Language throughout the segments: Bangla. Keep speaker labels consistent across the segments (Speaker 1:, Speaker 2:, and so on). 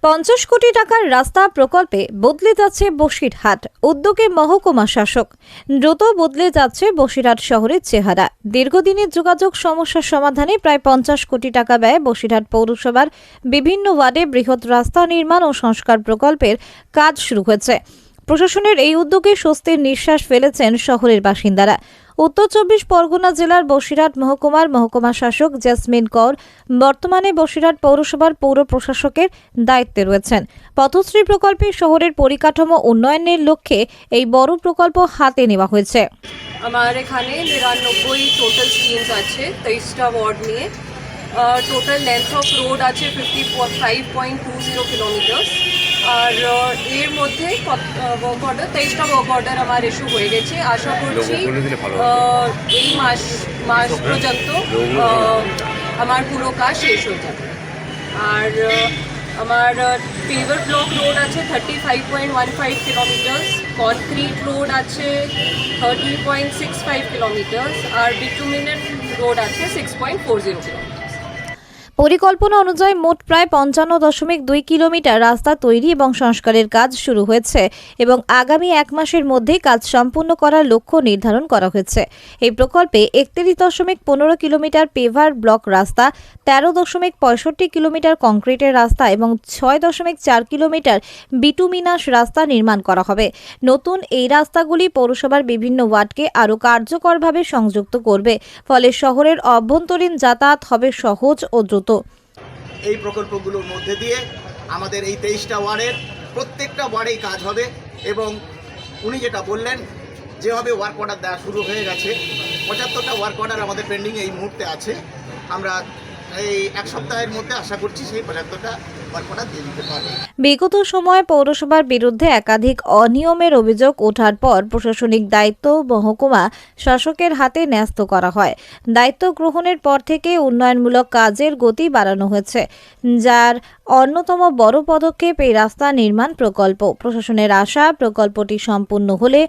Speaker 1: 50 কোটি টাকার রাস্তা প্রকল্পে বদলে যাচ্ছে বসিরহাট। উদ্যোগে মহকুমা শাসক। দ্রুত বদলে যাচ্ছে বসিরহাট শহরের চেহারা। দীর্ঘদিনের যোগাযোগ সমস্যার সমাধানে প্রায় 50 কোটি টাকা ব্যয়ে বসিরহাট পৌরসভার বিভিন্ন ওয়ার্ডে বৃহৎ রাস্তা নির্মাণ ও সংস্কার প্রকল্পের কাজ শুরু হয়েছে। প্রশাসনের এই উদ্যোগে স্বস্তির নিঃশ্বাস ফেলেছেন শহরের বাসিন্দারা। উত্তর 24 পরগনা জেলার বসিরহাট মহকুমার মহকুমা শাসক জেসমিন কৌর বর্তমানে বসিরহাট পৌরসভার পৌর প্রশাসকের দায়িত্বে রয়েছেন। পথশ্রী প্রকল্পে শহরের পরিকাঠামো উন্নয়নের লক্ষ্যে এই বড় প্রকল্প হাতে নেওয়া হয়েছে।
Speaker 2: আমার এখানে 99 টোটাল স্কিমস আছে 23টা ওয়ার্ড নিয়ে। টোটাল লেন্থ অফ রোড আছে 55.20 কিলোমিটার্স। আর এর মধ্যে ওয়ার্ক অর্ডার 23টা ওয়ার্ক অর্ডার আমার ইস্যু হয়ে গেছে। আশা করছি এই মাস পর্যন্ত আমার পুরো কাজ শেষ হয়ে যাবে। আর আমার পেভার ব্লক রোড আছে 35.15 কিলোমিটার্স, কনক্রিট রোড আছে 30.65 কিলোমিটার্স, আর বিটুমিনের রোড আছে 6.40 কিলোমিটার।
Speaker 1: পরিকল্পনা অনুযায়ী মোট প্রায় 55.2 কিলোমিটার রাস্তা তৈরি এবং সংস্কারের কাজ শুরু হয়েছে এবং আগামী এক মাসের মধ্যেই কাজ সম্পূর্ণ করার লক্ষ্য নির্ধারণ করা হয়েছে। এই প্রকল্পে 31.15 কিলোমিটার পেভার ব্লক রাস্তা, 13.65 কিলোমিটার কংক্রিটের রাস্তা এবং 6.4 কিলোমিটার বিটুমিনাস রাস্তা নির্মাণ করা হবে। নতুন এই রাস্তাগুলি পৌরসভার বিভিন্ন ওয়ার্ডকে আরও কার্যকরভাবে সংযুক্ত করবে, ফলে শহরের অভ্যন্তরীণ যাতায়াত হবে সহজ ও দ্রুত।
Speaker 3: এই প্রকল্পগুলোর মধ্যে দিয়ে আমাদের এই 23টা ওয়ার্ডের প্রত্যেকটা ওয়ার্ডেই কাজ হবে এবং উনি যেটা বললেন যেভাবে ওয়ার্ক অর্ডার দেওয়া শুরু হয়ে গেছে, 75টা ওয়ার্ক অর্ডার আমাদের পেন্ডিং এই মুহূর্তে আছে। আমরা এই এক সপ্তাহের মধ্যে আশা করছি সেই 75টা ওয়ার্ক অর্ডার দিয়ে দিতে পারব।
Speaker 1: বিগত সময়ে পৌরসভার বিরুদ্ধে একাধিক অনিয়মের অভিযোগ ওঠার পর প্রশাসনিক দায়িত্ব মহকুমা শাসকের হাতে ন্যস্ত করা হয়। দায়িত্ব গ্রহণের পর থেকে উন্নয়নমূলক কাজের গতি বাড়ানো হয়েছে, যার অন্যতম বড় পদক্ষেপ এই রাস্তা নির্মাণ প্রকল্প। প্রশাসনের আশা, প্রকল্পটি সম্পূর্ণ হলে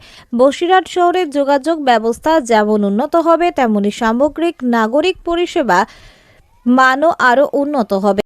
Speaker 1: বসিরহাট শহরের যোগাযোগ ব্যবস্থা যেমন উন্নত হবে, তেমনি সামগ্রিক নাগরিক পরিষেবা মানও আরও উন্নত হবে।